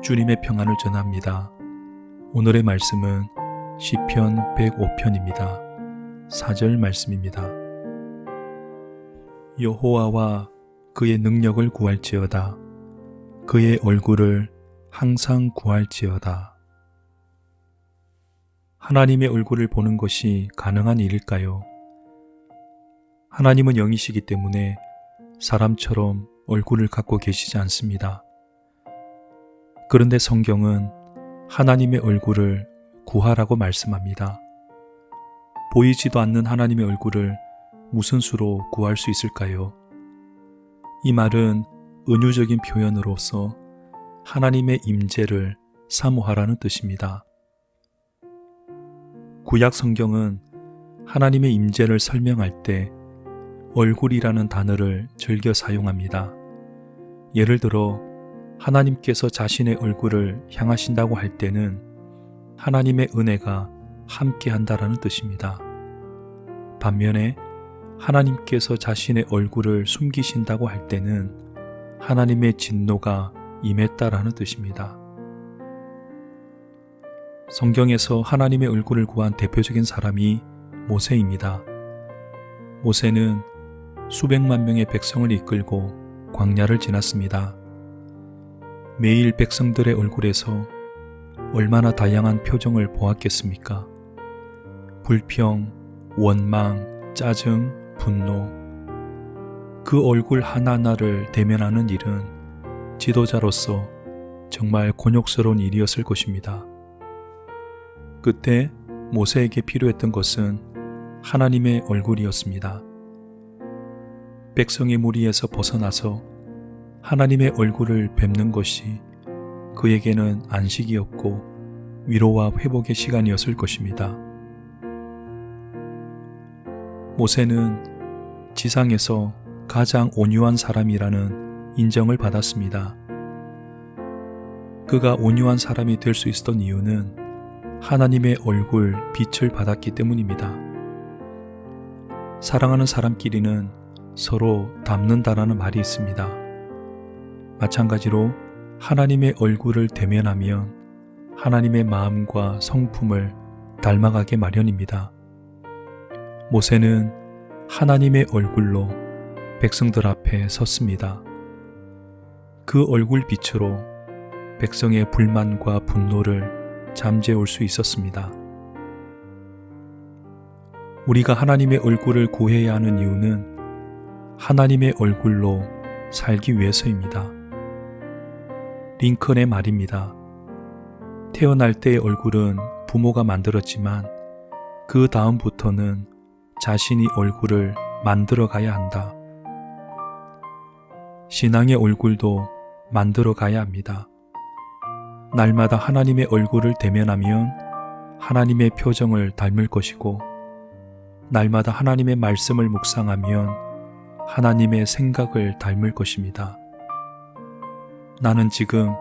주님의 평안을 전합니다. 오늘의 말씀은 시편 105편입니다. 4절 말씀입니다. 여호와와 그의 능력을 구할지어다. 그의 얼굴을 항상 구할지어다. 하나님의 얼굴을 보는 것이 가능한 일일까요? 하나님은 영이시기 때문에 사람처럼 얼굴을 갖고 계시지 않습니다. 그런데 성경은 하나님의 얼굴을 구하라고 말씀합니다. 보이지도 않는 하나님의 얼굴을 무슨 수로 구할 수 있을까요? 이 말은 은유적인 표현으로서 하나님의 임재를 사모하라는 뜻입니다. 구약 성경은 하나님의 임재를 설명할 때 얼굴이라는 단어를 즐겨 사용합니다. 예를 들어 하나님께서 자신의 얼굴을 향하신다고 할 때는 하나님의 은혜가 함께 한다라는 뜻입니다. 반면에 하나님께서 자신의 얼굴을 숨기신다고 할 때는 하나님의 진노가 임했다라는 뜻입니다. 성경에서 하나님의 얼굴을 구한 대표적인 사람이 모세입니다. 모세는 수백만 명의 백성을 이끌고 광야를 지났습니다. 매일 백성들의 얼굴에서 얼마나 다양한 표정을 보았겠습니까? 불평, 원망, 짜증, 분노. 그 얼굴 하나하나를 대면하는 일은 지도자로서 정말 곤욕스러운 일이었을 것입니다. 그때 모세에게 필요했던 것은 하나님의 얼굴이었습니다. 백성의 무리에서 벗어나서 하나님의 얼굴을 뵙는 것이 그에게는 안식이었고 위로와 회복의 시간이었을 것입니다. 모세는 지상에서 가장 온유한 사람이라는 인정을 받았습니다. 그가 온유한 사람이 될 수 있었던 이유는 하나님의 얼굴 빛을 받았기 때문입니다. 사랑하는 사람끼리는 서로 닮는다라는 말이 있습니다. 마찬가지로 하나님의 얼굴을 대면하면 하나님의 마음과 성품을 닮아가게 마련입니다. 모세는 하나님의 얼굴로 백성들 앞에 섰습니다. 그 얼굴 빛으로 백성의 불만과 분노를 잠재울 수 있었습니다. 우리가 하나님의 얼굴을 구해야 하는 이유는 하나님의 얼굴로 살기 위해서입니다. 링컨의 말입니다. 태어날 때의 얼굴은 부모가 만들었지만 그 다음부터는 자신이 얼굴을 만들어 가야 한다. 신앙의 얼굴도 만들어 가야 합니다. 날마다 하나님의 얼굴을 대면하면 하나님의 표정을 닮을 것이고 날마다 하나님의 말씀을 묵상하면 하나님의 생각을 닮을 것입니다. 나는 지금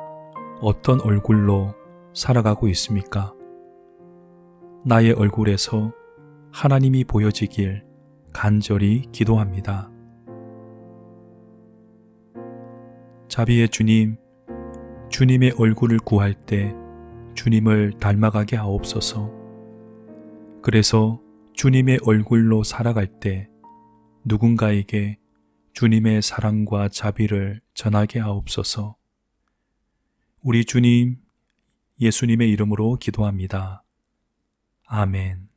어떤 얼굴로 살아가고 있습니까? 나의 얼굴에서 하나님이 보여지길 간절히 기도합니다. 자비의 주님, 주님의 얼굴을 구할 때 주님을 닮아가게 하옵소서. 그래서 주님의 얼굴로 살아갈 때 누군가에게 주님의 사랑과 자비를 전하게 하옵소서. 우리 주님, 예수님의 이름으로 기도합니다. 아멘.